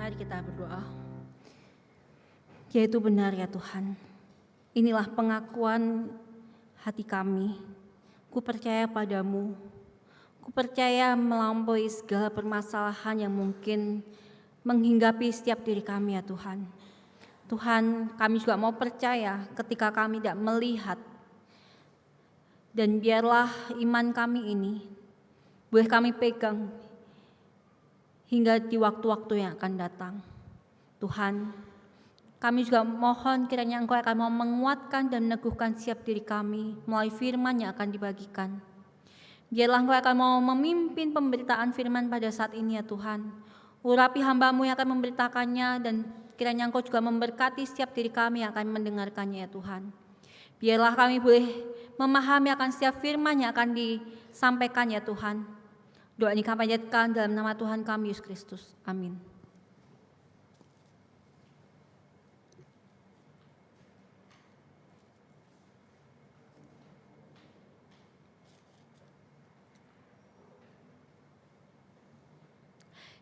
Mari kita berdoa. Yaitu benar ya Tuhan, inilah pengakuan hati kami. Ku percaya padamu, ku percaya melampaui segala permasalahan yang mungkin menghinggapi setiap diri kami ya Tuhan. Tuhan, kami juga mau percaya ketika kami tidak melihat. Dan biarlah iman kami ini boleh kami pegang hingga di waktu-waktu yang akan datang. Tuhan, kami juga mohon kiranya Engkau akan mau menguatkan dan meneguhkan setiap diri kami melalui firman yang akan dibagikan. Biarlah Engkau akan mau memimpin pemberitaan firman pada saat ini ya Tuhan. Urapi hamba-Mu yang akan memberitakannya dan kiranya Engkau juga memberkati setiap diri kami yang akan mendengarkannya ya Tuhan. Biarlah kami boleh memahami akan setiap firman yang akan disampaikan ya Tuhan. Doa ini kami panjatkan dalam nama Tuhan kami Yesus Kristus. Amin.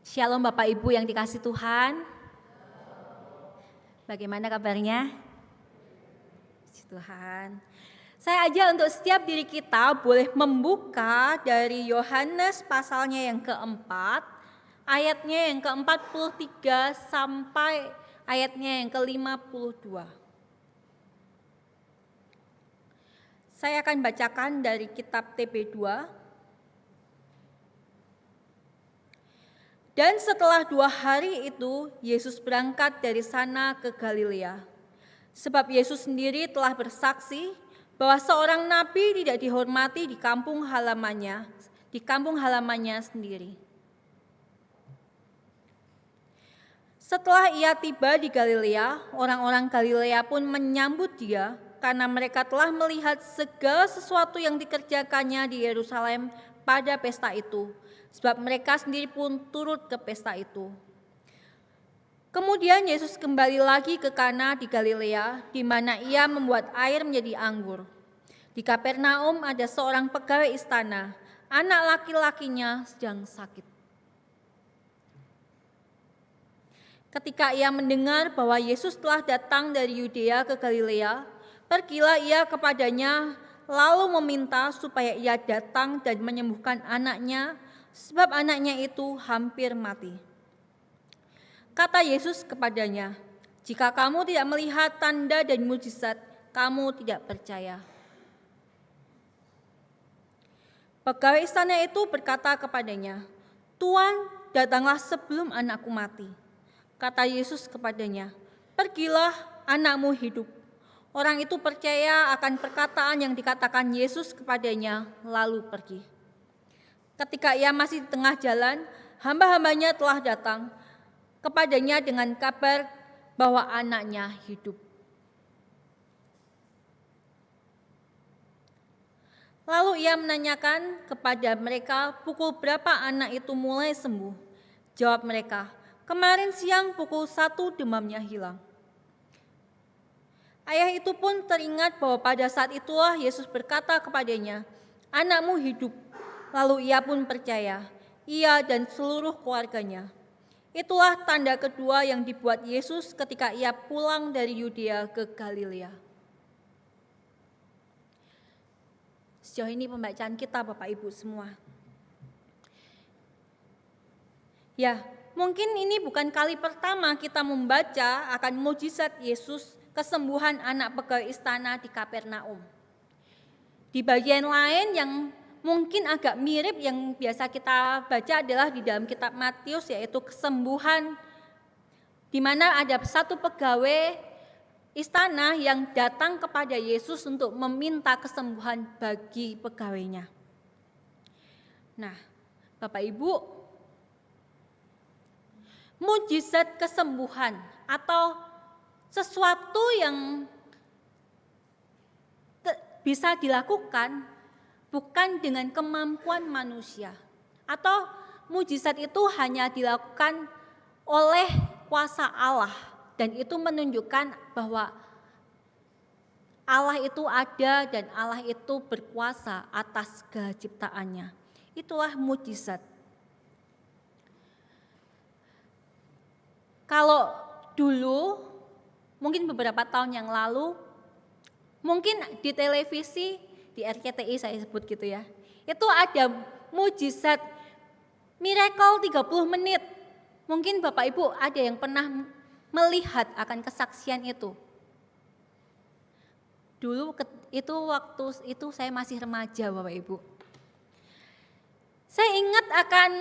Shalom Bapak Ibu yang dikasih Tuhan. Bagaimana kabarnya? Puji Tuhan. Saya ajak untuk setiap diri kita boleh membuka dari Yohanes pasalnya yang keempat, ayatnya yang ke-43 sampai ayatnya yang ke-52. Saya akan bacakan dari kitab TB2. Dan setelah 2 hari itu, Yesus berangkat dari sana ke Galilea. Sebab Yesus sendiri telah bersaksi bahwa seorang nabi tidak dihormati di kampung halamannya sendiri. Setelah ia tiba di Galilea, orang-orang Galilea pun menyambut dia karena mereka telah melihat segala sesuatu yang dikerjakannya di Yerusalem pada pesta itu. Sebab mereka sendiri pun turut ke pesta itu. Kemudian Yesus kembali lagi ke Kana di Galilea, di mana ia membuat air menjadi anggur. Di Kapernaum ada seorang pegawai istana, anak laki-lakinya sedang sakit. Ketika ia mendengar bahwa Yesus telah datang dari Yudea ke Galilea, pergilah ia kepadanya lalu meminta supaya ia datang dan menyembuhkan anaknya, sebab anaknya itu hampir mati. Kata Yesus kepadanya, "Jika kamu tidak melihat tanda dan mujizat, kamu tidak percaya." Pegawai istana itu berkata kepadanya, "Tuan, datanglah sebelum anakku mati." Kata Yesus kepadanya, "Pergilah, anakmu hidup." Orang itu percaya akan perkataan yang dikatakan Yesus kepadanya, lalu pergi. Ketika ia masih di tengah jalan, hamba-hambanya telah datang kepadanya dengan kabar bahwa anaknya hidup. Lalu ia menanyakan kepada mereka pukul berapa anak itu mulai sembuh. Jawab mereka, "Kemarin siang pukul 1 demamnya hilang." Ayah itu pun teringat bahwa pada saat itulah Yesus berkata kepadanya, "Anakmu hidup." Lalu ia pun percaya, ia dan seluruh keluarganya. Itulah tanda kedua yang dibuat Yesus ketika ia pulang dari Yudea ke Galilea. Sejauh ini pembacaan kita Bapak Ibu semua. Ya, mungkin ini bukan kali pertama kita membaca akan mujizat Yesus kesembuhan anak pegawai istana di Kapernaum. Di bagian lain yang mungkin agak mirip yang biasa kita baca adalah di dalam kitab Matius, yaitu kesembuhan di mana ada satu pegawai istana yang datang kepada Yesus untuk meminta kesembuhan bagi pegawainya. Nah, Bapak Ibu, mujizat kesembuhan atau sesuatu yang bisa dilakukan bukan dengan kemampuan manusia, atau mujizat itu hanya dilakukan oleh kuasa Allah, dan itu menunjukkan bahwa Allah itu ada dan Allah itu berkuasa atas segala ciptaannya. Itulah mujizat. Kalau dulu, mungkin beberapa tahun yang lalu, mungkin di televisi, di RCTI saya sebut gitu ya, itu ada mujizat miracle 30 menit. Mungkin Bapak Ibu ada yang pernah melihat akan kesaksian itu. Dulu itu waktu itu saya masih remaja Bapak Ibu. Saya ingat akan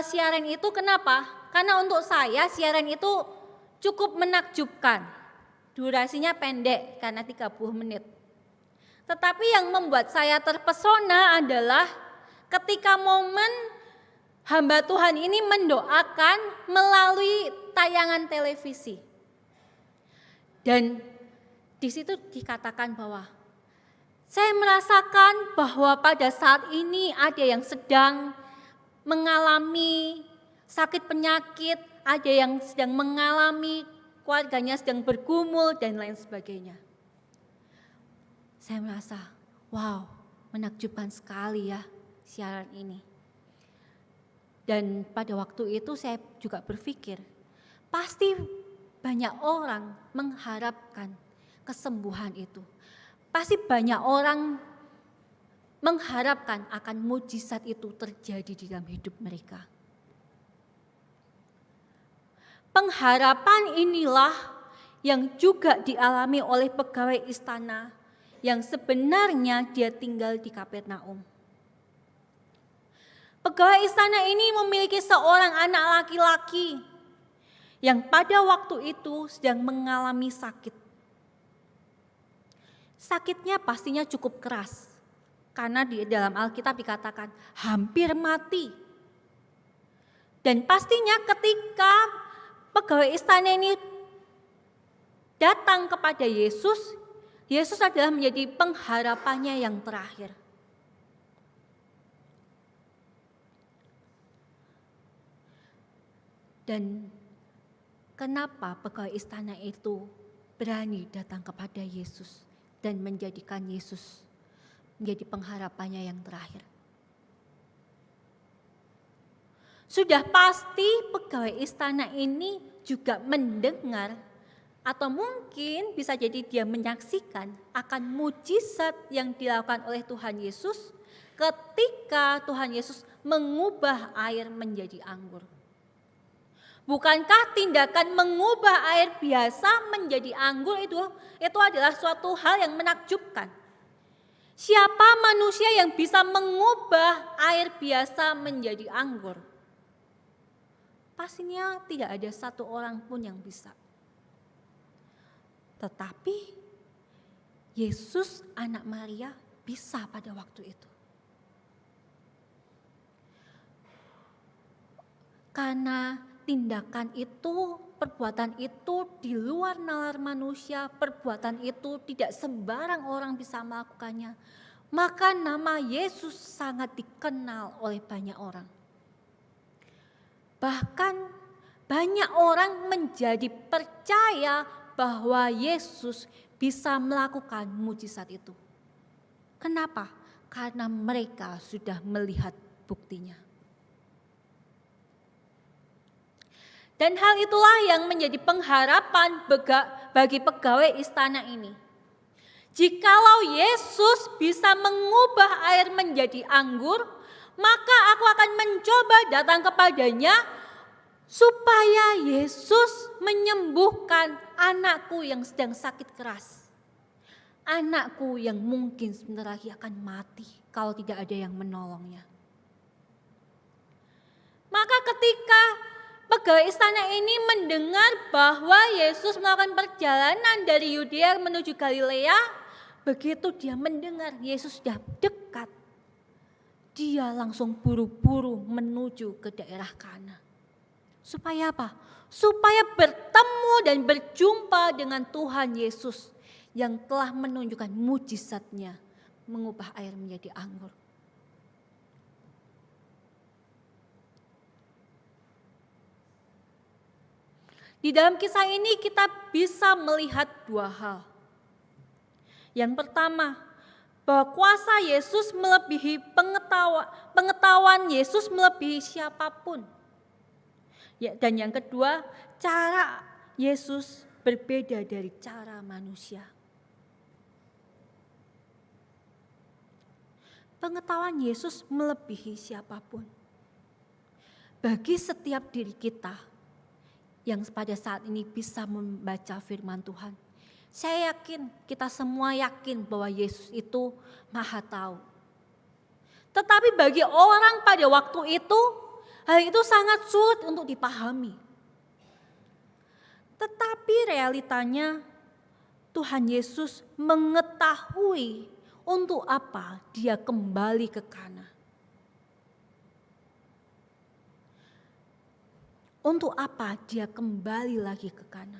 siaran itu kenapa? Karena untuk saya siaran itu cukup menakjubkan. Durasinya pendek karena 30 menit. Tetapi yang membuat saya terpesona adalah ketika momen hamba Tuhan ini mendoakan melalui tayangan televisi. Dan di situ dikatakan bahwa saya merasakan bahwa pada saat ini ada yang sedang mengalami sakit penyakit, ada yang sedang mengalami keluarganya sedang bergumul dan lain sebagainya. Saya merasa, wow, menakjubkan sekali ya siaran ini. Dan pada waktu itu saya juga berpikir, pasti banyak orang mengharapkan kesembuhan itu. Pasti banyak orang mengharapkan akan mujizat itu terjadi di dalam hidup mereka. Pengharapan inilah yang juga dialami oleh pegawai istana yang sebenarnya dia tinggal di Kapernaum. Pegawai istana ini memiliki seorang anak laki-laki yang pada waktu itu sedang mengalami sakit. Sakitnya pastinya cukup keras, karena di dalam Alkitab dikatakan hampir mati. Dan pastinya ketika pegawai istana ini datang kepada Yesus, Yesus adalah menjadi pengharapannya yang terakhir. Dan kenapa pegawai istana itu berani datang kepada Yesus dan menjadikan Yesus menjadi pengharapannya yang terakhir? Sudah pasti pegawai istana ini juga mendengar atau mungkin bisa jadi dia menyaksikan akan mujizat yang dilakukan oleh Tuhan Yesus ketika Tuhan Yesus mengubah air menjadi anggur. Bukankah tindakan mengubah air biasa menjadi anggur itu adalah suatu hal yang menakjubkan? Siapa manusia yang bisa mengubah air biasa menjadi anggur? Pastinya tidak ada satu orang pun yang bisa. Tetapi Yesus anak Maria bisa pada waktu itu. Karena tindakan itu, perbuatan itu di luar nalar manusia, perbuatan itu tidak sembarang orang bisa melakukannya. Maka nama Yesus sangat dikenal oleh banyak orang. Bahkan banyak orang menjadi percaya bahwa Yesus bisa melakukan mujizat itu. Kenapa? Karena mereka sudah melihat buktinya. Dan hal itulah yang menjadi pengharapan bagi pegawai istana ini. Jikalau Yesus bisa mengubah air menjadi anggur, maka aku akan mencoba datang kepadanya supaya Yesus menyembuhkan anakku yang sedang sakit keras. Anakku yang mungkin sebentar lagi akan mati kalau tidak ada yang menolongnya. Maka ketika pegawai istana ini mendengar bahwa Yesus melakukan perjalanan dari Yudea menuju Galilea, begitu dia mendengar Yesus sudah dekat, dia langsung buru-buru menuju ke daerah Kana. Supaya apa? Supaya bertemu dan berjumpa dengan Tuhan Yesus yang telah menunjukkan mujizatnya mengubah air menjadi anggur. Di dalam kisah ini kita bisa melihat dua hal. Yang pertama, bahwa kuasa Yesus melebihi pengetahuan Yesus melebihi siapapun. Ya, dan yang kedua, cara Yesus berbeda dari cara manusia. Pengetahuan Yesus melebihi siapapun. Bagi setiap diri kita yang pada saat ini bisa membaca firman Tuhan, saya yakin, kita semua yakin bahwa Yesus itu Maha Tahu. Tetapi bagi orang pada waktu itu, hal itu sangat sulit untuk dipahami. Tetapi realitanya Tuhan Yesus mengetahui untuk apa dia kembali ke Kana. Untuk apa dia kembali lagi ke Kana?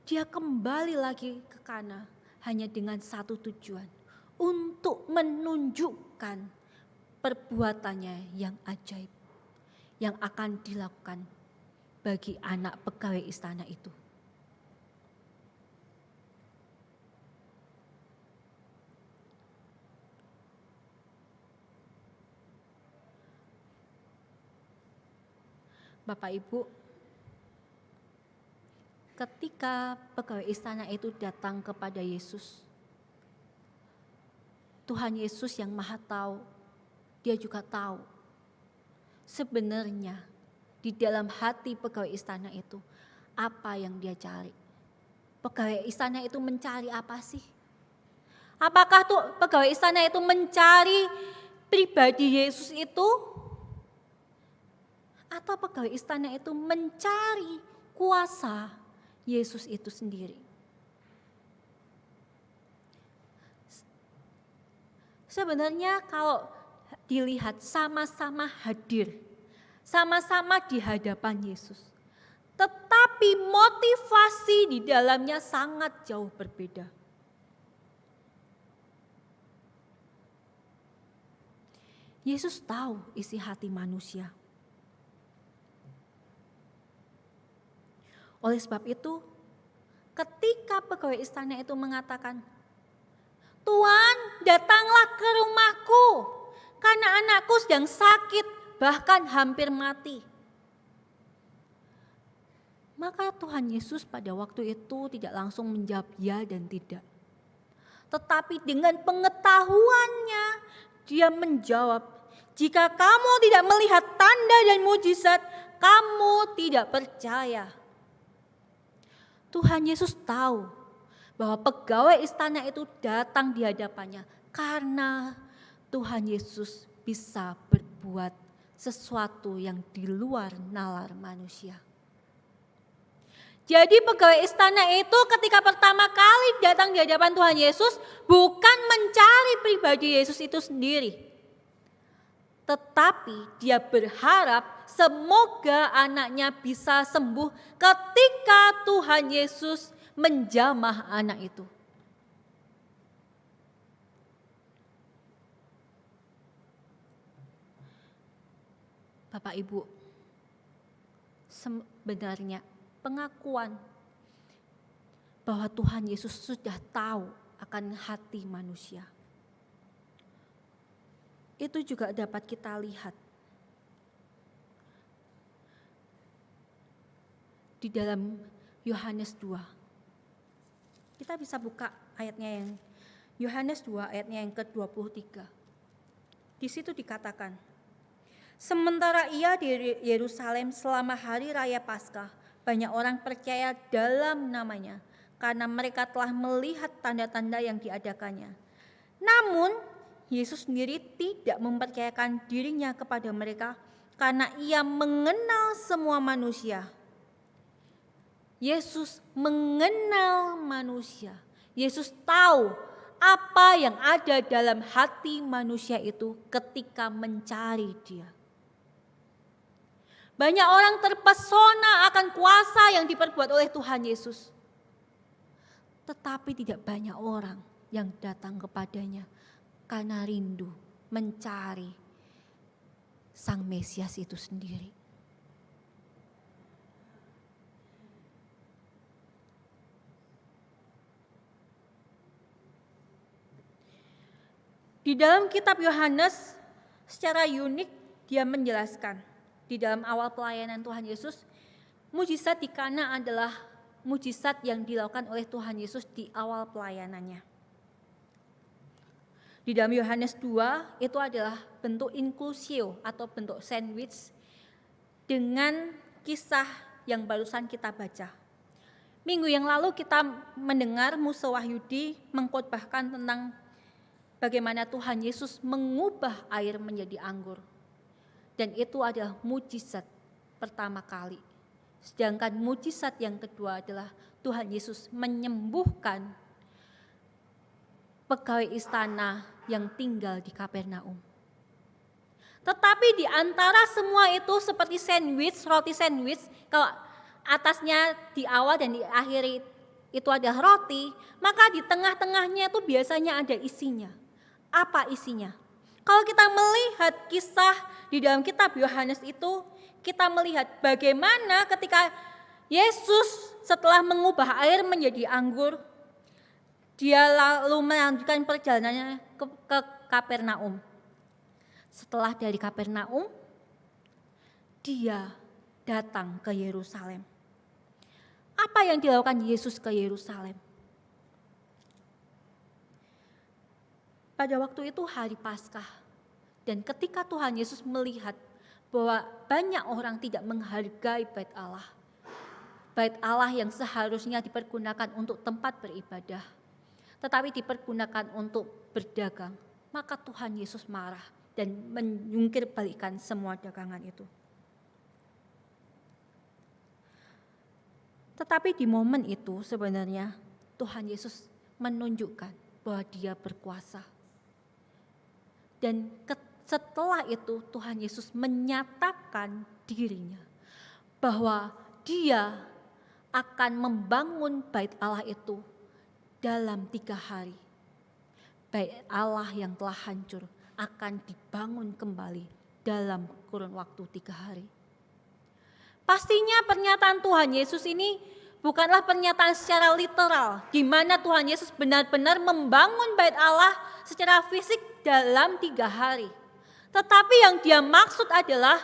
Dia kembali lagi ke Kana hanya dengan satu tujuan, untuk menunjukkan perbuatannya yang ajaib yang akan dilakukan bagi anak pegawai istana itu. Bapak Ibu, ketika pegawai istana itu datang kepada Yesus, Tuhan Yesus yang Maha Tahu, dia juga tahu sebenarnya di dalam hati pegawai istana itu apa yang dia cari. Pegawai istana itu mencari apa sih? Apakah tuh pegawai istana itu mencari pribadi Yesus itu? Atau pegawai istana itu mencari kuasa Yesus itu sendiri? Sebenarnya kalau dilihat sama-sama hadir, sama-sama di hadapan Yesus. Tetapi motivasi di dalamnya sangat jauh berbeda. Yesus tahu isi hati manusia. Oleh sebab itu, ketika pegawai istana itu mengatakan, "Tuan, datanglah ke rumahku, karena anakku sedang sakit, bahkan hampir mati." Maka Tuhan Yesus pada waktu itu tidak langsung menjawab ya dan tidak. Tetapi dengan pengetahuannya, dia menjawab, "Jika kamu tidak melihat tanda dan mujizat, kamu tidak percaya." Tuhan Yesus tahu bahwa pegawai istana itu datang di hadapannya karena Tuhan Yesus bisa berbuat sesuatu yang di luar nalar manusia. Jadi pegawai istana itu ketika pertama kali datang di hadapan Tuhan Yesus bukan mencari pribadi Yesus itu sendiri. Tetapi dia berharap semoga anaknya bisa sembuh ketika Tuhan Yesus menjamah anak itu. Bapak Ibu, sebenarnya pengakuan bahwa Tuhan Yesus sudah tahu akan hati manusia, itu juga dapat kita lihat di dalam Yohanes 2. Kita bisa buka ayatnya yang Yohanes 2 ayatnya yang ke-23. Di situ dikatakan, "Sementara ia di Yerusalem selama hari raya Paskah, banyak orang percaya dalam namanya karena mereka telah melihat tanda-tanda yang diadakannya. Namun Yesus sendiri tidak mempercayakan dirinya kepada mereka karena ia mengenal semua manusia." Yesus mengenal manusia. Yesus tahu apa yang ada dalam hati manusia itu ketika mencari Dia. Banyak orang terpesona akan kuasa yang diperbuat oleh Tuhan Yesus. Tetapi tidak banyak orang yang datang kepadanya karena rindu mencari Sang Mesias itu sendiri. Di dalam kitab Yohanes secara unik dia menjelaskan di dalam awal pelayanan Tuhan Yesus, mujizat di Kana adalah mujizat yang dilakukan oleh Tuhan Yesus di awal pelayanannya. Di dalam Yohanes 2 itu adalah bentuk inklusio atau bentuk sandwich dengan kisah yang barusan kita baca. Minggu yang lalu kita mendengar Musa Wahyudi mengkhotbahkan tentang bagaimana Tuhan Yesus mengubah air menjadi anggur. Dan itu adalah mujizat pertama kali. Sedangkan mujizat yang kedua adalah Tuhan Yesus menyembuhkan pegawai istana yang tinggal di Kapernaum. Tetapi di antara semua itu seperti sandwich, roti sandwich, kalau atasnya di awal dan di akhir itu ada roti, maka di tengah-tengahnya itu biasanya ada isinya. Apa isinya? Kalau kita melihat kisah di dalam kitab Yohanes itu, kita melihat bagaimana ketika Yesus setelah mengubah air menjadi anggur, dia lalu melanjutkan perjalanannya ke Kapernaum. Setelah dari Kapernaum, dia datang ke Yerusalem. Apa yang dilakukan Yesus ke Yerusalem? Pada waktu itu hari Paskah, dan ketika Tuhan Yesus melihat bahwa banyak orang tidak menghargai bait Allah yang seharusnya dipergunakan untuk tempat beribadah, tetapi dipergunakan untuk berdagang, maka Tuhan Yesus marah dan menyungkir balikan semua dagangan itu. Tetapi di momen itu sebenarnya Tuhan Yesus menunjukkan bahwa dia berkuasa. Dan setelah itu Tuhan Yesus menyatakan dirinya bahwa dia akan membangun bait Allah itu dalam 3 hari. Bait Allah yang telah hancur akan dibangun kembali dalam kurun waktu 3 hari. Pastinya pernyataan Tuhan Yesus ini bukanlah pernyataan secara literal, di mana Tuhan Yesus benar-benar membangun bait Allah secara fisik dalam 3 hari. Tetapi yang dia maksud adalah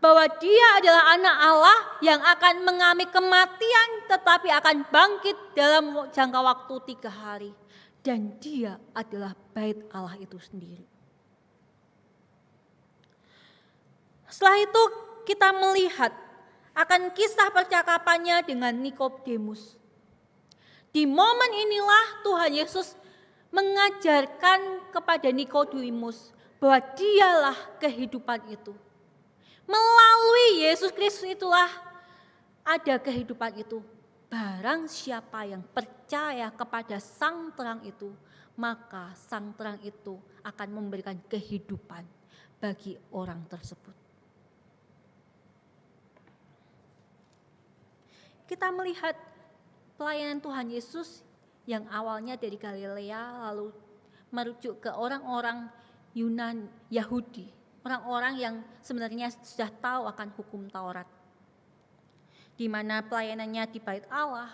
bahwa dia adalah anak Allah yang akan mengalami kematian tetapi akan bangkit dalam jangka waktu 3 hari. Dan dia adalah bait Allah itu sendiri. Setelah itu kita melihat akan kisah percakapannya dengan Nikodemus. Di momen inilah Tuhan Yesus mengajarkan kepada Nikodemus bahwa dialah kehidupan itu. Melalui Yesus Kristus itulah ada kehidupan itu. Barang siapa yang percaya kepada Sang Terang itu, maka Sang Terang itu akan memberikan kehidupan bagi orang tersebut. Kita melihat pelayanan Tuhan Yesus yang awalnya dari Galilea lalu merujuk ke orang-orang Yahudi, orang-orang yang sebenarnya sudah tahu akan hukum Taurat, di mana pelayanannya di bait Allah.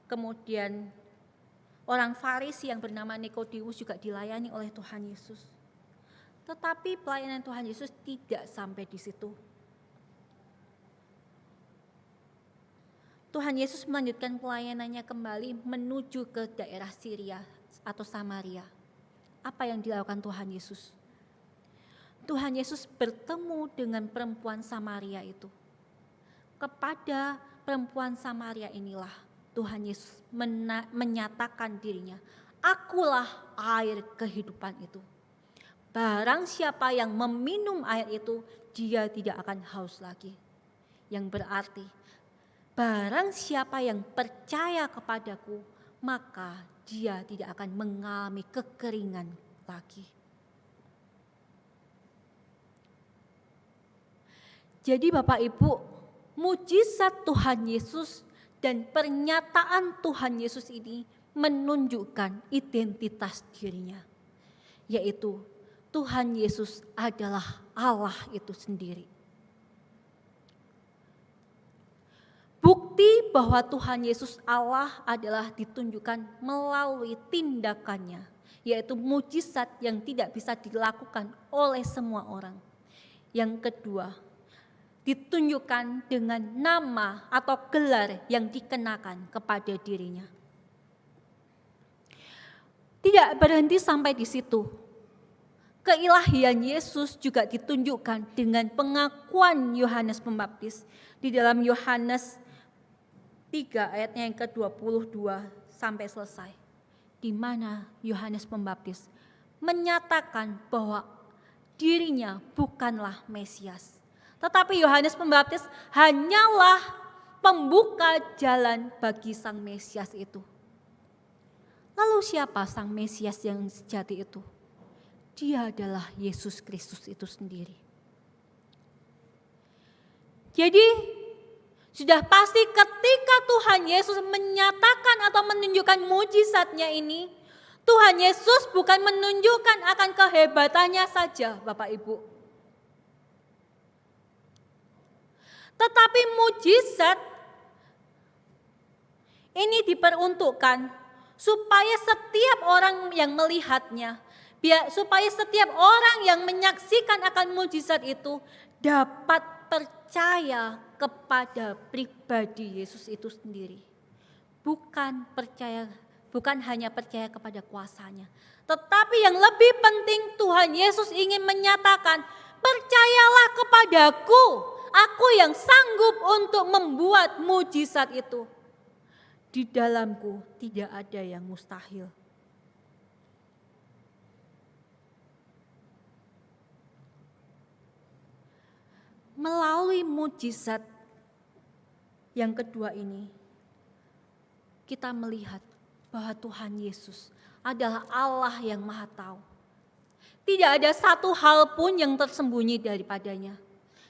Kemudian orang Farisi yang bernama Nikodemus juga dilayani oleh Tuhan Yesus. Tetapi pelayanan Tuhan Yesus tidak sampai di situ. Tuhan Yesus melanjutkan pelayanannya kembali menuju ke daerah Syria atau Samaria. Apa yang dilakukan Tuhan Yesus? Tuhan Yesus bertemu dengan perempuan Samaria itu. Kepada perempuan Samaria inilah Tuhan Yesus menyatakan dirinya, akulah air kehidupan itu. Barang siapa yang meminum air itu, dia tidak akan haus lagi. Yang berarti, barang siapa yang percaya kepadaku, maka dia tidak akan mengalami kekeringan lagi. Jadi Bapak Ibu, mujizat Tuhan Yesus dan pernyataan Tuhan Yesus ini menunjukkan identitas dirinya, yaitu Tuhan Yesus adalah Allah itu sendiri. Bukti bahwa Tuhan Yesus Allah adalah ditunjukkan melalui tindakannya, yaitu mujizat yang tidak bisa dilakukan oleh semua orang. Yang kedua, ditunjukkan dengan nama atau gelar yang dikenakan kepada dirinya. Tidak berhenti sampai di situ. Keilahian Yesus juga ditunjukkan dengan pengakuan Yohanes Pembaptis di dalam Yohanes 3 ayatnya yang ke-22 sampai selesai. Di mana Yohanes Pembaptis menyatakan bahwa dirinya bukanlah Mesias. Tetapi Yohanes Pembaptis hanyalah pembuka jalan bagi sang Mesias itu. Lalu siapa sang Mesias yang sejati itu? Dia adalah Yesus Kristus itu sendiri. Jadi sudah pasti ketika Tuhan Yesus menyatakan atau menunjukkan mujizatnya ini, Tuhan Yesus bukan menunjukkan akan kehebatannya saja, Bapak Ibu. Tetapi mujizat ini diperuntukkan supaya setiap orang yang melihatnya, supaya setiap orang yang menyaksikan akan mujizat itu dapat percaya kepada pribadi Yesus itu sendiri. Bukan hanya percaya kepada kuasanya, tetapi yang lebih penting Tuhan Yesus ingin menyatakan, percayalah kepadaku, aku yang sanggup untuk membuat mujizat itu. Di dalamku tidak ada yang mustahil. Melalui mujizat yang kedua ini, kita melihat bahwa Tuhan Yesus adalah Allah yang Maha Tahu. Tidak ada satu hal pun yang tersembunyi daripadanya.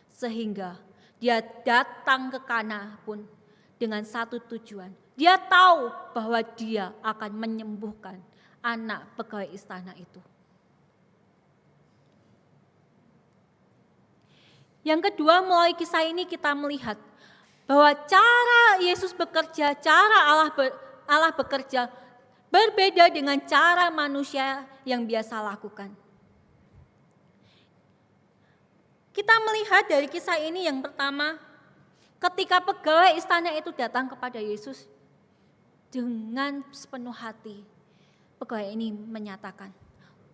Sehingga dia datang ke Kana pun dengan satu tujuan. Dia tahu bahwa dia akan menyembuhkan anak pegawai istana itu. Yang kedua, melalui kisah ini kita melihat bahwa cara Yesus bekerja, cara Allah bekerja berbeda dengan cara manusia yang biasa lakukan. Kita melihat dari kisah ini yang pertama, ketika pegawai istana itu datang kepada Yesus dengan sepenuh hati, pegawai ini menyatakan,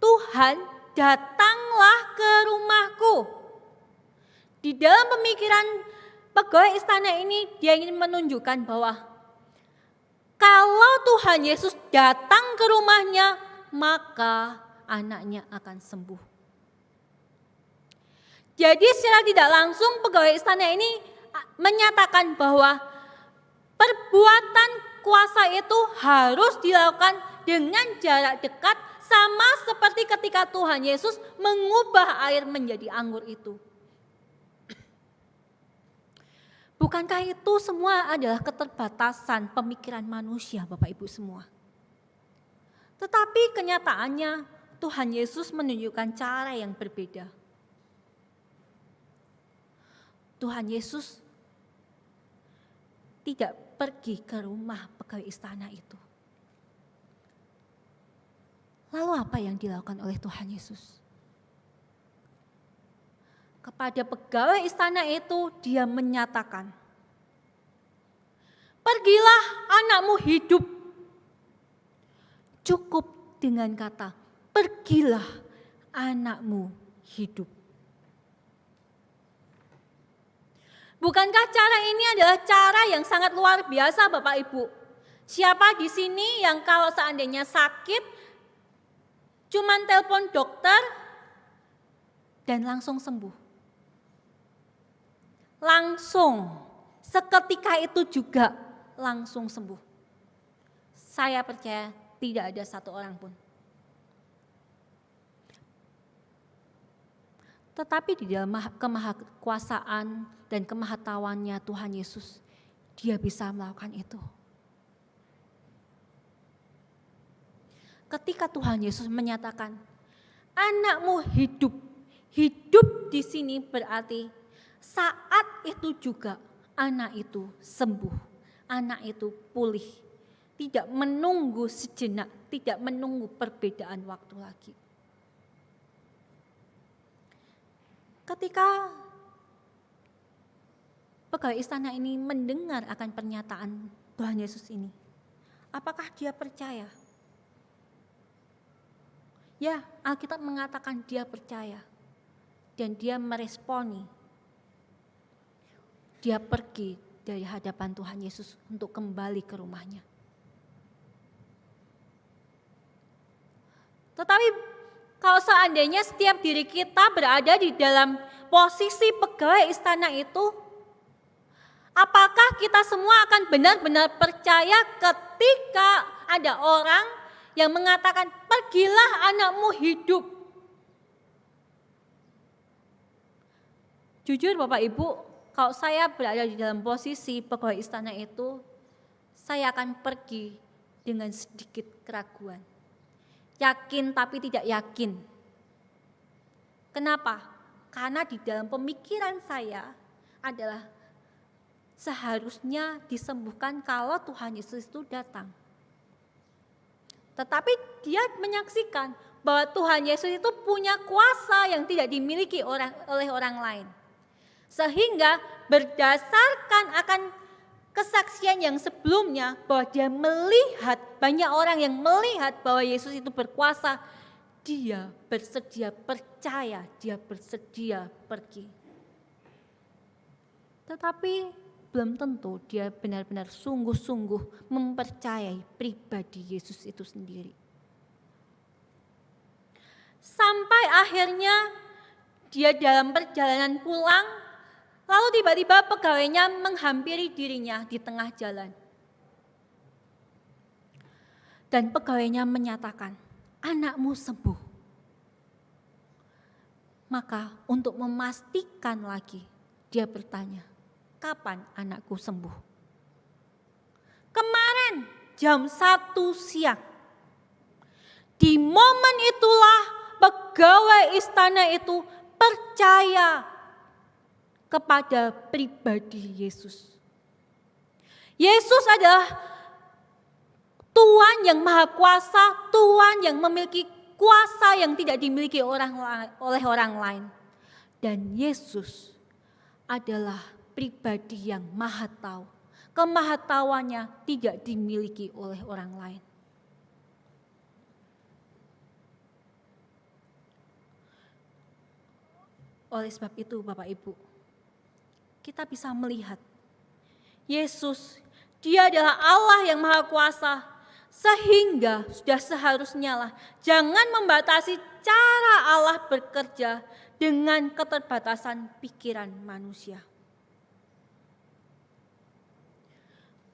Tuhan, datanglah ke rumahku. Di dalam pemikiran pegawai istana ini, dia ingin menunjukkan bahwa kalau Tuhan Yesus datang ke rumahnya, maka anaknya akan sembuh. Jadi secara tidak langsung pegawai istana ini menyatakan bahwa perbuatan kuasa itu harus dilakukan dengan jarak dekat, sama seperti ketika Tuhan Yesus mengubah air menjadi anggur itu. Bukankah itu semua adalah keterbatasan pemikiran manusia, Bapak Ibu semua? Tetapi kenyataannya Tuhan Yesus menunjukkan cara yang berbeda. Tuhan Yesus tidak pergi ke rumah pegawai istana itu. Lalu apa yang dilakukan oleh Tuhan Yesus? Kepada pegawai istana itu dia menyatakan, pergilah anakmu hidup. Cukup dengan kata, pergilah anakmu hidup. Bukankah cara ini adalah cara yang sangat luar biasa Bapak Ibu? Siapa di sini yang kalau seandainya sakit, cuman telepon dokter dan langsung sembuh? Langsung, seketika itu juga langsung sembuh. Saya percaya tidak ada satu orang pun. Tetapi di dalam kemahakuasaan dan kemahatauannya Tuhan Yesus, dia bisa melakukan itu. Ketika Tuhan Yesus menyatakan, anakmu hidup. Hidup di sini berarti saat itu juga anak itu sembuh, anak itu pulih. Tidak menunggu sejenak, tidak menunggu perbedaan waktu lagi. Ketika pegawai istana ini mendengar akan pernyataan Tuhan Yesus ini? Apakah dia percaya? Ya, Alkitab mengatakan dia percaya. Dan dia meresponi. Dia pergi dari hadapan Tuhan Yesus untuk kembali ke rumahnya. Tetapi kalau seandainya setiap diri kita berada di dalam posisi pegawai istana itu, apakah kita semua akan benar-benar percaya ketika ada orang yang mengatakan, pergilah anakmu hidup? Jujur Bapak Ibu, kalau saya berada di dalam posisi pegawai istana itu, saya akan pergi dengan sedikit keraguan. Yakin tapi tidak yakin. Kenapa? Karena di dalam pemikiran saya adalah seharusnya disembuhkan kalau Tuhan Yesus itu datang. Tetapi dia menyaksikan bahwa Tuhan Yesus itu punya kuasa yang tidak dimiliki oleh orang lain. Sehingga berdasarkan akan kesaksian yang sebelumnya bahwa dia melihat, banyak orang yang melihat bahwa Yesus itu berkuasa, dia bersedia percaya, dia bersedia pergi. Tetapi belum tentu dia benar-benar sungguh-sungguh mempercayai pribadi Yesus itu sendiri. Sampai akhirnya dia dalam perjalanan pulang, lalu tiba-tiba pegawainya menghampiri dirinya di tengah jalan. Dan pegawainya menyatakan, anakmu sembuh. Maka untuk memastikan lagi, dia bertanya, kapan anakku sembuh? Kemarin jam 1 siang. Di momen itulah pegawai istana itu percaya kepada pribadi Yesus. Yesus adalah Tuhan yang maha kuasa, Tuhan yang memiliki kuasa yang tidak dimiliki oleh orang lain. Dan Yesus adalah pribadi yang maha tahu. Kemahatauannya tidak dimiliki oleh orang lain. Oleh sebab itu Bapak Ibu, kita bisa melihat Yesus, dia adalah Allah yang maha kuasa, sehingga sudah seharusnya lah jangan membatasi cara Allah bekerja dengan keterbatasan pikiran manusia.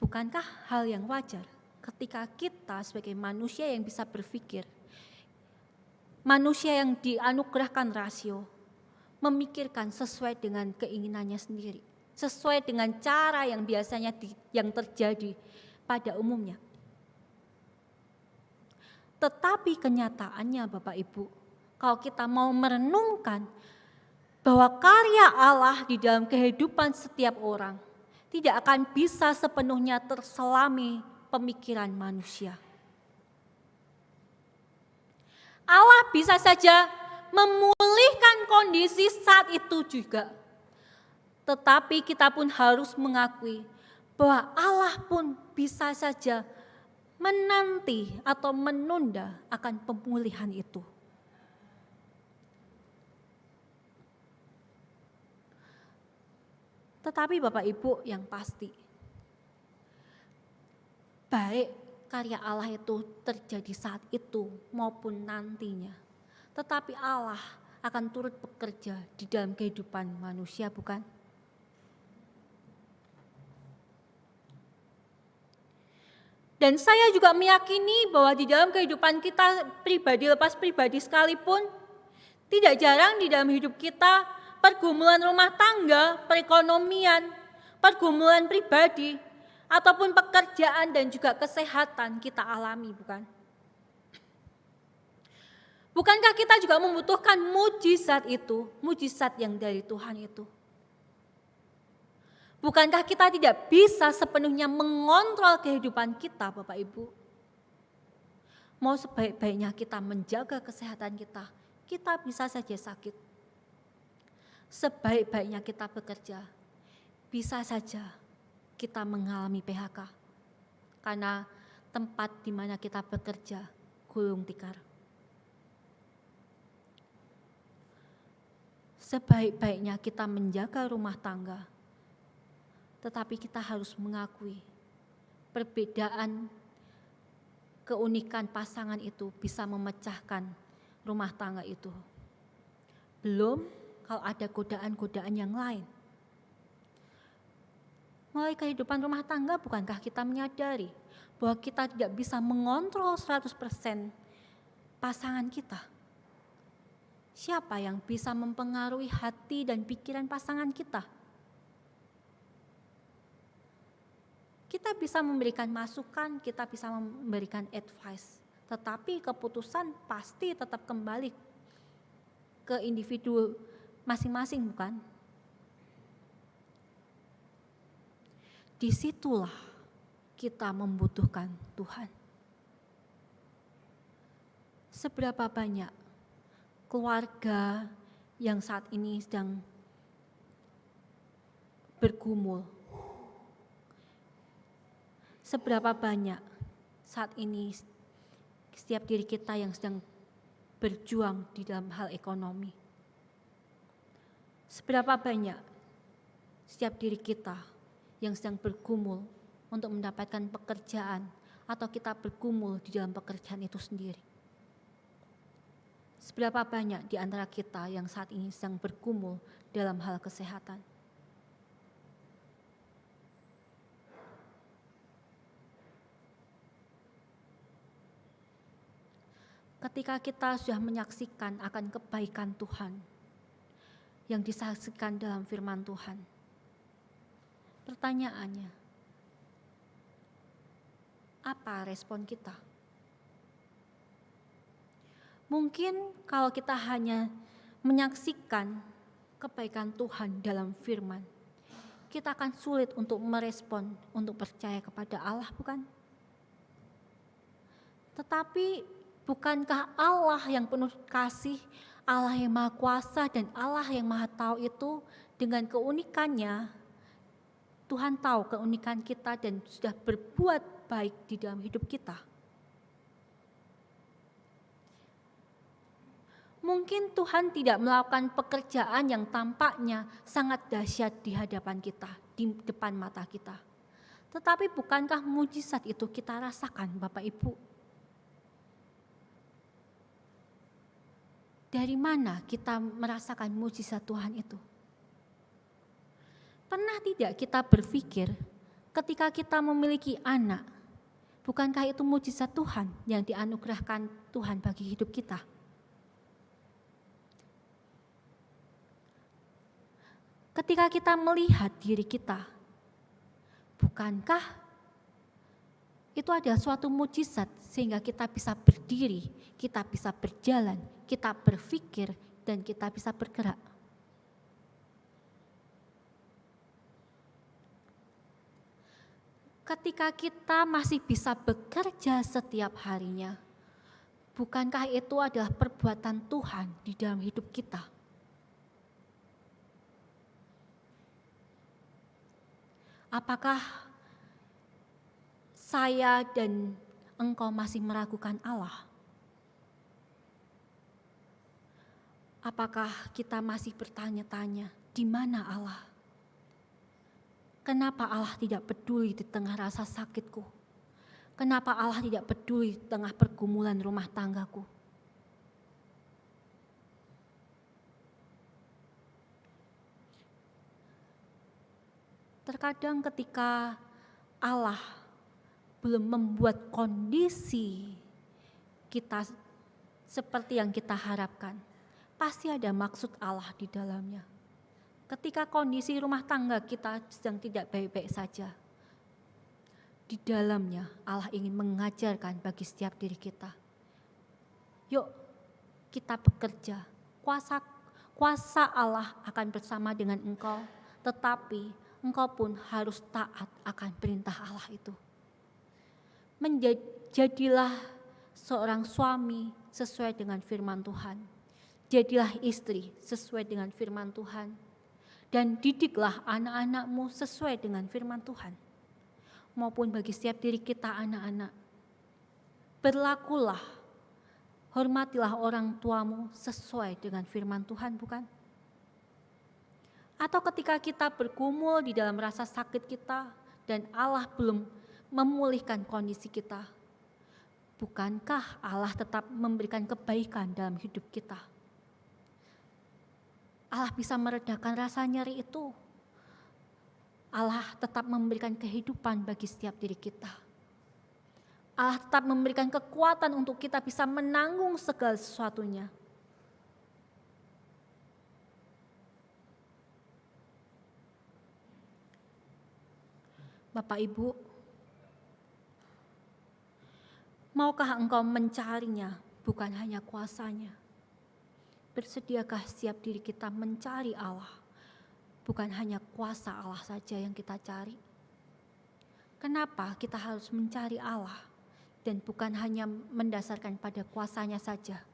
Bukankah hal yang wajar ketika kita sebagai manusia yang bisa berpikir, manusia yang dianugerahkan rasio, memikirkan sesuai dengan keinginannya sendiri, sesuai dengan cara yang biasanya yang terjadi pada umumnya. Tetapi kenyataannya Bapak Ibu, kalau kita mau merenungkan bahwa karya Allah di dalam kehidupan setiap orang tidak akan bisa sepenuhnya terselami pemikiran manusia. Allah bisa saja memulihkan kondisi saat itu juga. Tetapi kita pun harus mengakui bahwa Allah pun bisa saja menanti atau menunda akan pemulihan itu. Tetapi Bapak Ibu yang pasti, baik karya Allah itu terjadi saat itu maupun nantinya, tetapi Allah akan turut bekerja di dalam kehidupan manusia, bukan? Dan saya juga meyakini bahwa di dalam kehidupan kita pribadi lepas pribadi sekalipun, tidak jarang di dalam hidup kita pergumulan rumah tangga, perekonomian, pergumulan pribadi, ataupun pekerjaan dan juga kesehatan kita alami, bukan? Bukankah kita juga membutuhkan mujizat itu, mujizat yang dari Tuhan itu? Bukankah kita tidak bisa sepenuhnya mengontrol kehidupan kita, Bapak Ibu? Mau sebaik-baiknya kita menjaga kesehatan kita bisa saja sakit. Sebaik-baiknya kita bekerja, bisa saja kita mengalami PHK karena tempat di mana kita bekerja gulung tikar. Sebaik-baiknya kita menjaga rumah tangga, tetapi kita harus mengakui perbedaan keunikan pasangan itu bisa memecahkan rumah tangga itu. Belum kalau ada godaan-godaan yang lain. Mulai kehidupan rumah tangga, bukankah kita menyadari bahwa kita tidak bisa mengontrol 100% pasangan kita? Siapa yang bisa mempengaruhi hati dan pikiran pasangan kita? Kita bisa memberikan masukan, kita bisa memberikan advice, tetapi keputusan pasti tetap kembali ke individu masing-masing, bukan? Disitulah kita membutuhkan Tuhan. Seberapa banyak keluarga yang saat ini sedang bergumul? Seberapa banyak saat ini setiap diri kita yang sedang berjuang di dalam hal ekonomi? Seberapa banyak setiap diri kita yang sedang bergumul untuk mendapatkan pekerjaan atau kita bergumul di dalam pekerjaan itu sendiri? Seberapa banyak di antara kita yang saat ini sedang bergumul dalam hal kesehatan? Ketika kita sudah menyaksikan akan kebaikan Tuhan yang disaksikan dalam firman Tuhan, pertanyaannya, apa respon kita? Mungkin kalau kita hanya menyaksikan kebaikan Tuhan dalam firman, kita akan sulit untuk merespon, untuk percaya kepada Allah, bukan? Tetapi bukankah Allah yang penuh kasih, Allah yang maha kuasa dan Allah yang maha tahu itu dengan keunikannya, Tuhan tahu keunikan kita dan sudah berbuat baik di dalam hidup kita. Mungkin Tuhan tidak melakukan pekerjaan yang tampaknya sangat dahsyat di hadapan kita, di depan mata kita. Tetapi bukankah mujizat itu kita rasakan, Bapak Ibu? Dari mana kita merasakan mujizat Tuhan itu? Pernah tidak kita berpikir ketika kita memiliki anak, bukankah itu mujizat Tuhan yang dianugerahkan Tuhan bagi hidup kita? Ketika kita melihat diri kita, bukankah itu adalah suatu mujizat sehingga kita bisa berdiri, kita bisa berjalan, kita berpikir, dan kita bisa bergerak. Ketika kita masih bisa bekerja setiap harinya, bukankah itu adalah perbuatan Tuhan di dalam hidup kita? Apakah saya dan engkau masih meragukan Allah? Apakah kita masih bertanya-tanya, di mana Allah? Kenapa Allah tidak peduli di tengah rasa sakitku? Kenapa Allah tidak peduli di tengah pergumulan rumah tanggaku? Terkadang ketika Allah belum membuat kondisi kita seperti yang kita harapkan, pasti ada maksud Allah di dalamnya. Ketika kondisi rumah tangga kita sedang tidak baik-baik saja, di dalamnya Allah ingin mengajarkan bagi setiap diri kita. Yuk kita bekerja, kuasa Allah akan bersama dengan engkau, tetapi engkau pun harus taat akan perintah Allah itu. Jadilah seorang suami sesuai dengan firman Tuhan. Jadilah istri sesuai dengan firman Tuhan. Dan didiklah anak-anakmu sesuai dengan firman Tuhan. Maupun bagi setiap diri kita anak-anak. Berlakulah, hormatilah orang tuamu sesuai dengan firman Tuhan, bukan? Atau ketika kita bergumul di dalam rasa sakit kita dan Allah belum memulihkan kondisi kita, bukankah Allah tetap memberikan kebaikan dalam hidup kita? Allah bisa meredakan rasa nyeri itu. Allah tetap memberikan kehidupan bagi setiap diri kita. Allah tetap memberikan kekuatan untuk kita bisa menanggung segala sesuatunya. Bapak Ibu, maukah engkau mencarinya bukan hanya kuasanya? Bersediakah setiap diri kita mencari Allah, bukan hanya kuasa Allah saja yang kita cari? Kenapa kita harus mencari Allah dan bukan hanya mendasarkan pada kuasanya saja?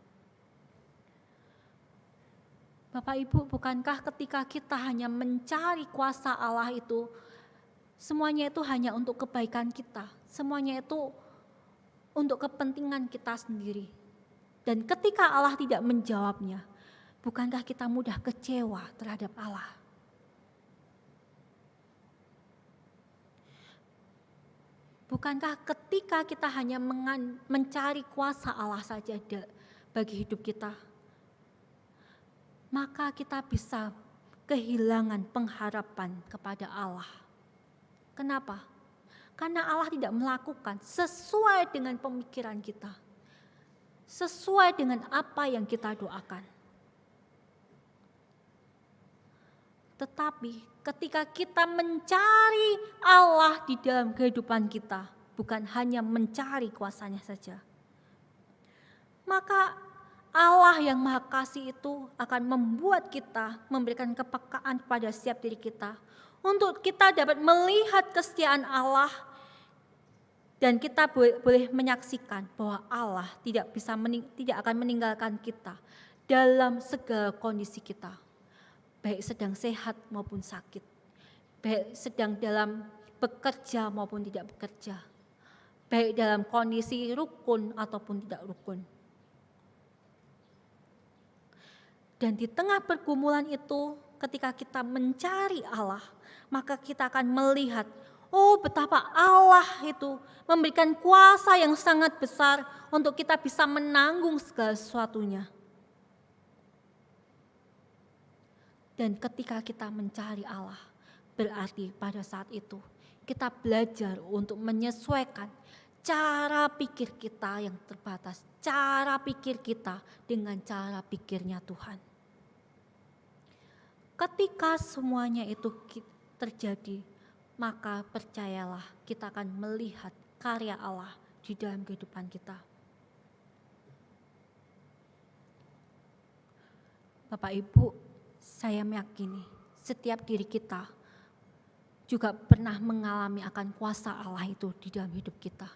Bapak Ibu, bukankah ketika kita hanya mencari kuasa Allah itu, semuanya itu hanya untuk kebaikan kita, semuanya itu untuk kepentingan kita sendiri. Dan ketika Allah tidak menjawabnya, bukankah kita mudah kecewa terhadap Allah? Bukankah ketika kita hanya mencari kuasa Allah saja bagi hidup kita, maka kita bisa kehilangan pengharapan kepada Allah. Kenapa? Karena Allah tidak melakukan sesuai dengan pemikiran kita, sesuai dengan apa yang kita doakan. Tetapi ketika kita mencari Allah di dalam kehidupan kita, bukan hanya mencari kuasanya saja, maka Allah yang Maha Kasih itu akan membuat kita memberikan kepekaan kepada setiap diri kita untuk kita dapat melihat kesetiaan Allah dan kita boleh menyaksikan bahwa Allah tidak akan meninggalkan kita dalam segala kondisi kita, baik sedang sehat maupun sakit, baik sedang dalam bekerja maupun tidak bekerja, baik dalam kondisi rukun ataupun tidak rukun. Dan di tengah pergumulan itu, ketika kita mencari Allah, maka kita akan melihat, oh betapa Allah itu memberikan kuasa yang sangat besar untuk kita bisa menanggung segala sesuatunya. Dan ketika kita mencari Allah, berarti pada saat itu kita belajar untuk menyesuaikan cara pikir kita yang terbatas, cara pikir kita dengan cara pikirnya Tuhan. Ketika semuanya itu terjadi, maka percayalah kita akan melihat karya Allah di dalam kehidupan kita. Bapak Ibu, saya meyakini setiap diri kita juga pernah mengalami akan kuasa Allah itu di dalam hidup kita.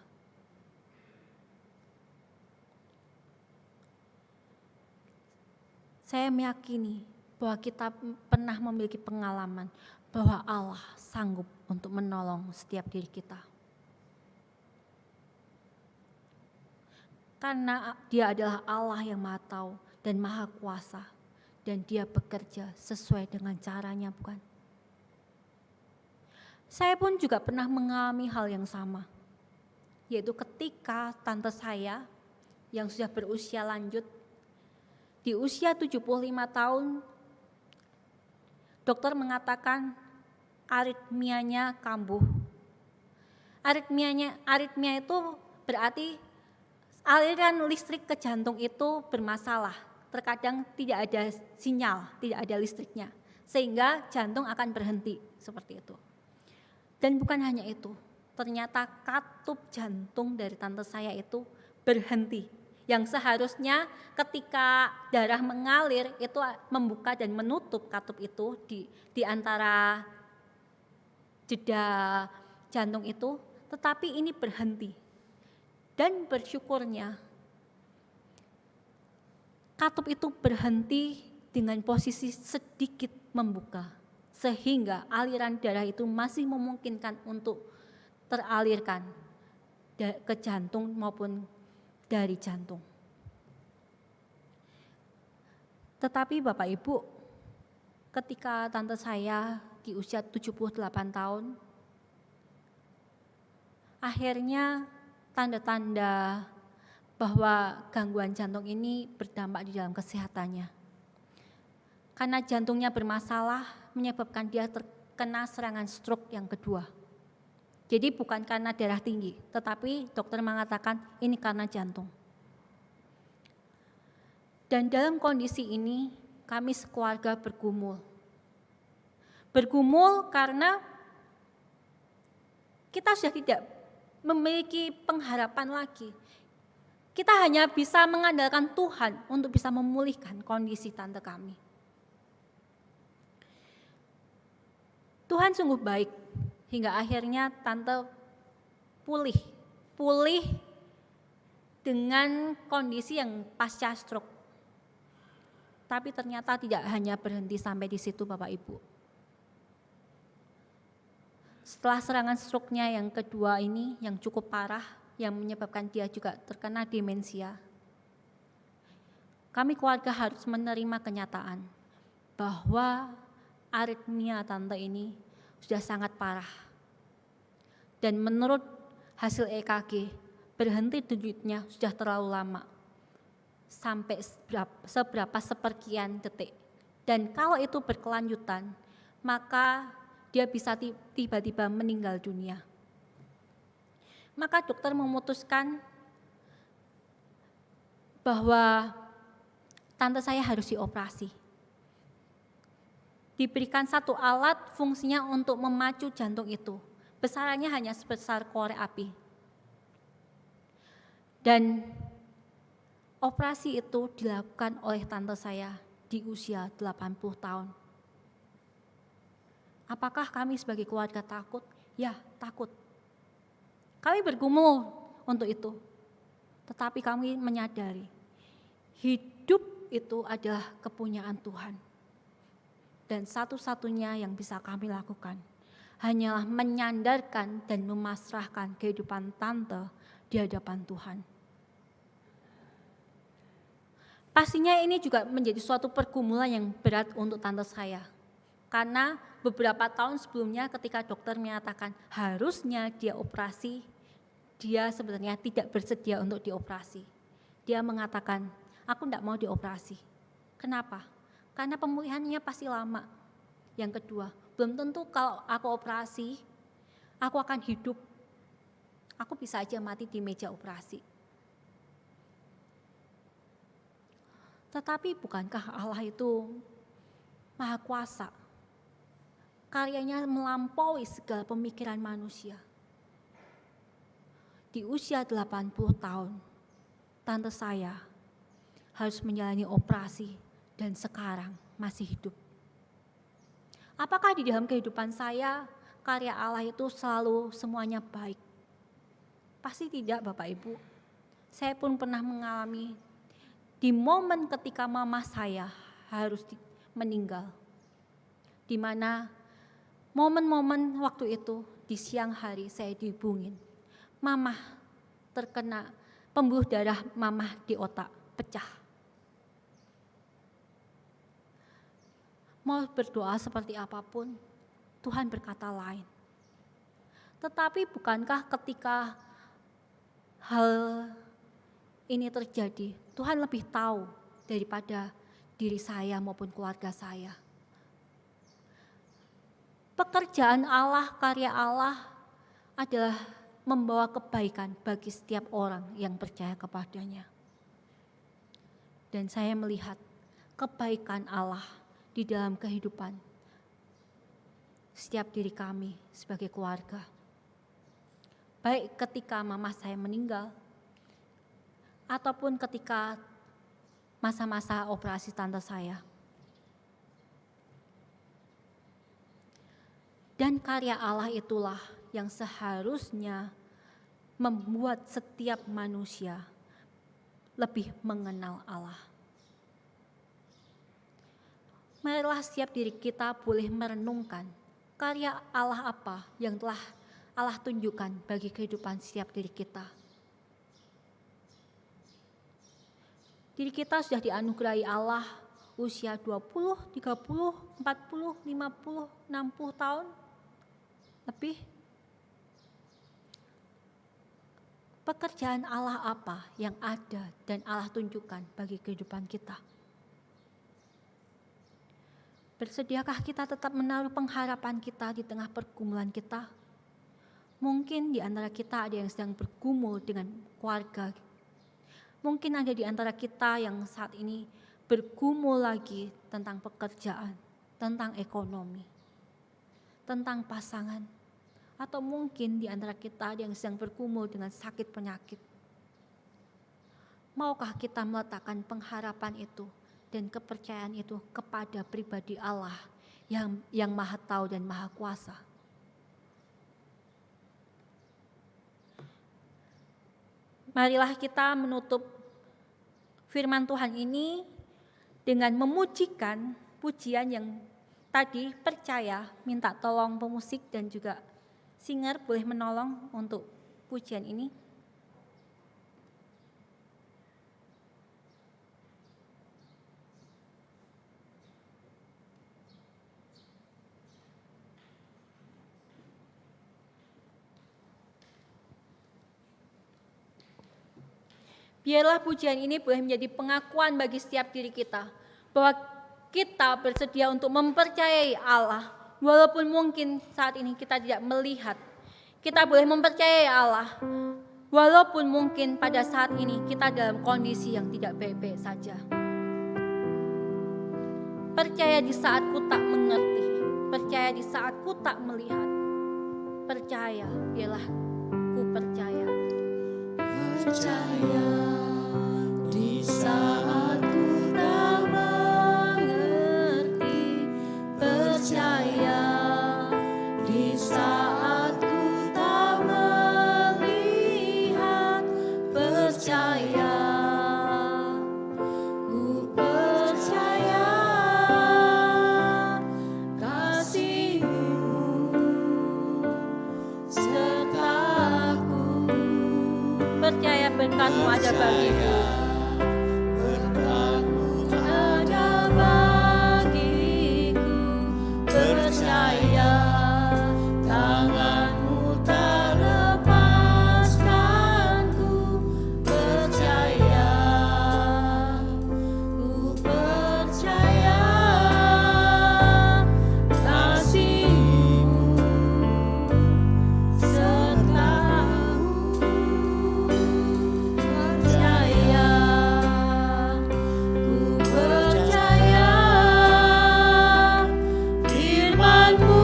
Saya meyakini bahwa kita pernah memiliki pengalaman bahwa Allah sanggup untuk menolong setiap diri kita. Karena Dia adalah Allah yang Maha Tahu dan Maha Kuasa, dan Dia bekerja sesuai dengan caranya, bukan? Saya pun juga pernah mengalami hal yang sama, yaitu ketika tante saya yang sudah berusia lanjut, di usia 75 tahun, dokter mengatakan aritmianya kambuh. Aritmia itu berarti aliran listrik ke jantung itu bermasalah. Terkadang tidak ada sinyal, tidak ada listriknya, sehingga jantung akan berhenti seperti itu. Dan bukan hanya itu, ternyata katup jantung dari tante saya itu berhenti. Yang seharusnya ketika darah mengalir itu membuka dan menutup katup itu di antara jeda jantung itu, tetapi ini berhenti. Dan bersyukurnya katup itu berhenti dengan posisi sedikit membuka, sehingga aliran darah itu masih memungkinkan untuk teralirkan ke jantung maupun dari jantung. Tetapi Bapak Ibu, ketika tante saya di usia 78 tahun, akhirnya tanda-tanda bahwa gangguan jantung ini berdampak di dalam kesehatannya. Karena jantungnya bermasalah, menyebabkan dia terkena serangan stroke yang kedua. Jadi bukan karena darah tinggi, tetapi dokter mengatakan ini karena jantung. Dan dalam kondisi ini kami sekeluarga bergumul. Bergumul karena kita sudah tidak memiliki pengharapan lagi. Kita hanya bisa mengandalkan Tuhan untuk bisa memulihkan kondisi tante kami. Tuhan sungguh baik hingga akhirnya tante pulih dengan kondisi yang pasca stroke. Tapi ternyata tidak hanya berhenti sampai di situ Bapak Ibu. Setelah serangan stroke-nya yang kedua ini yang cukup parah, yang menyebabkan dia juga terkena demensia, kami keluarga harus menerima kenyataan bahwa aritmia tante ini sudah sangat parah. Dan menurut hasil EKG, berhenti denyutnya sudah terlalu lama, sampai seberapa seperkian detik. Dan kalau itu berkelanjutan, maka dia bisa tiba-tiba meninggal dunia. Maka dokter memutuskan bahwa tante saya harus dioperasi. Diberikan satu alat fungsinya untuk memacu jantung itu. Besarannya hanya sebesar korek api. Dan operasi itu dilakukan oleh tante saya di usia 80 tahun. Apakah kami sebagai keluarga takut? Ya, takut. Kami bergumul untuk itu. Tetapi kami menyadari hidup itu adalah kepunyaan Tuhan. Dan satu-satunya yang bisa kami lakukan hanyalah menyandarkan dan memasrahkan kehidupan tante di hadapan Tuhan. Pastinya ini juga menjadi suatu pergumulan yang berat untuk tante saya. Karena beberapa tahun sebelumnya ketika dokter menyatakan harusnya dia operasi, dia sebenarnya tidak bersedia untuk dioperasi. Dia mengatakan, aku tidak mau dioperasi. Kenapa? Karena pemulihannya pasti lama. Yang kedua, belum tentu kalau aku operasi, aku akan hidup. Aku bisa aja mati di meja operasi. Tetapi bukankah Allah itu Maha Kuasa? Karyanya melampaui segala pemikiran manusia. Di usia 80 tahun, tante saya harus menjalani operasi dan sekarang masih hidup. Apakah di dalam kehidupan saya, karya Allah itu selalu semuanya baik? Pasti tidak Bapak Ibu. Saya pun pernah mengalami di momen ketika mama saya harus meninggal. Di mana momen-momen waktu itu di siang hari saya dihubungin. Mama terkena pembuluh darah mama di otak, pecah. Mau berdoa seperti apapun, Tuhan berkata lain. Tetapi bukankah ketika hal ini terjadi, Tuhan lebih tahu daripada diri saya maupun keluarga saya. Pekerjaan Allah, karya Allah adalah membawa kebaikan bagi setiap orang yang percaya kepadanya. Dan saya melihat kebaikan Allah di dalam kehidupan setiap diri kami sebagai keluarga. Baik ketika mama saya meninggal, ataupun ketika masa-masa operasi tante saya. Dan karya Allah itulah yang seharusnya membuat setiap manusia lebih mengenal Allah. Marilah setiap diri kita boleh merenungkan karya Allah apa yang telah Allah tunjukkan bagi kehidupan setiap diri kita. Diri kita sudah dianugerahi Allah usia 20, 30, 40, 50, 60 tahun lebih. Pekerjaan Allah apa yang ada dan Allah tunjukkan bagi kehidupan kita? Bersediakah kita tetap menaruh pengharapan kita di tengah pergumulan kita? Mungkin di antara kita ada yang sedang bergumul dengan keluarga. Mungkin ada di antara kita yang saat ini bergumul lagi tentang pekerjaan, tentang ekonomi, tentang pasangan. Atau mungkin di antara kita ada yang sedang bergumul dengan sakit penyakit. Maukah kita meletakkan pengharapan itu dan kepercayaan itu kepada pribadi Allah yang Maha Tahu dan Maha Kuasa? Marilah kita menutup firman Tuhan ini dengan memujikan pujian yang tadi percaya, minta tolong pemusik dan juga singer boleh menolong untuk pujian ini. Biarlah pujian ini boleh menjadi pengakuan bagi setiap diri kita bahwa kita bersedia untuk mempercayai Allah. Walaupun mungkin saat ini kita tidak melihat, kita boleh mempercayai Allah. Walaupun mungkin pada saat ini kita dalam kondisi yang tidak baik-baik saja. Percaya di saat ku tak mengerti, percaya di saat ku tak melihat. Percaya, biarlah ku percaya. Percaya di saat ku tak mengerti, percaya di saat ku tak melihat, percaya, ku percaya kasih-Mu sertaku. Percaya berkat-Mu ada bagiku. Berkat-Mu ada bagiku. Percaya tangan-Mu tak lepaskanku. Percaya, ku percaya kasih-Mu sertaku. Percaya, ku percaya firman-Mu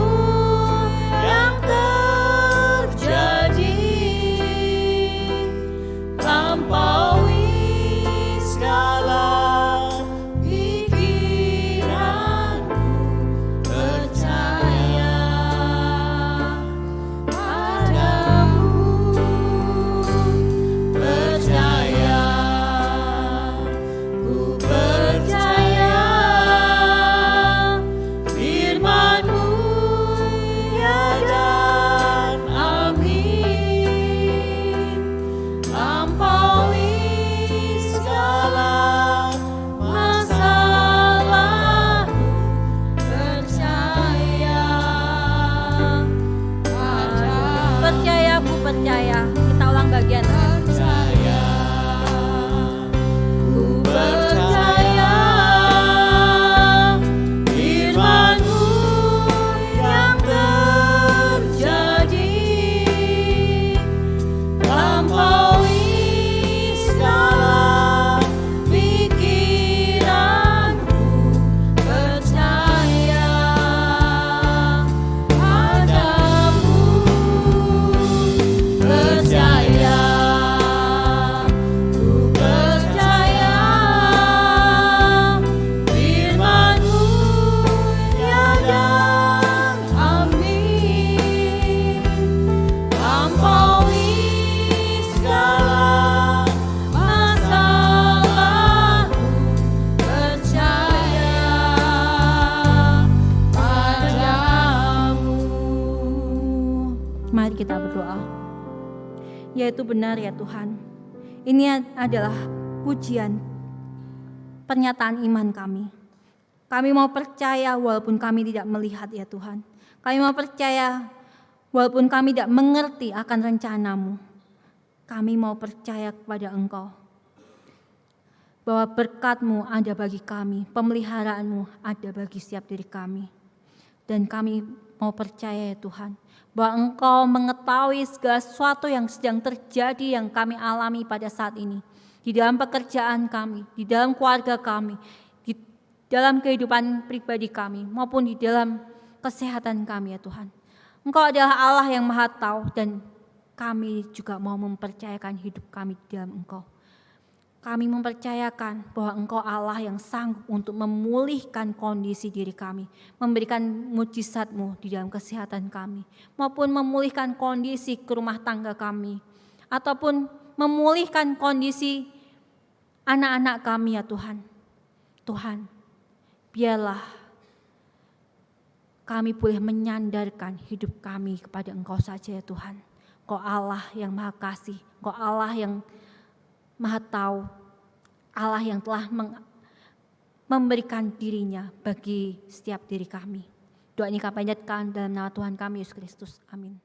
yang terjadi, lampaui segala pikiranku. Percaya padamu, percaya, ku percaya firman-Mu ya dan amin, lampaui segala masalahku. Percaya padamu, Percaya, ku percaya. Kita ulang bagian. percaya, ku percaya firman-Mu yang terjadi, lampaui segala pikiranku. Percaya padamu, percaya Mari kita berdoa. Yaitu benar ya Tuhan. Ini adalah pujian pernyataan iman kami. Kami mau percaya walaupun kami tidak melihat ya Tuhan. Kami mau percaya walaupun kami tidak mengerti akan rencana-Mu. Kami mau percaya kepada Engkau. Bahwa berkat-Mu ada bagi kami, pemeliharaan-Mu ada bagi setiap diri kami. Dan kami mau percaya ya Tuhan, bahwa Engkau mengetahui segala sesuatu yang sedang terjadi yang kami alami pada saat ini. Di dalam pekerjaan kami, di dalam keluarga kami, di dalam kehidupan pribadi kami, maupun di dalam kesehatan kami ya Tuhan. Engkau adalah Allah yang Maha Tahu dan kami juga mau mempercayakan hidup kami di dalam Engkau. Kami mempercayakan bahwa Engkau Allah yang sanggup untuk memulihkan kondisi diri kami, memberikan mujizat-Mu di dalam kesehatan kami, maupun memulihkan kondisi ke rumah tangga kami, ataupun memulihkan kondisi anak-anak kami ya Tuhan. Tuhan, biarlah kami boleh menyandarkan hidup kami kepada Engkau saja ya Tuhan. Engkau Allah yang Maha Kasih, Engkau Allah yang Maha Tahu, Allah yang telah memberikan dirinya bagi setiap diri kami. Doa ini kami panjatkan dalam nama Tuhan kami Yesus Kristus. Amin.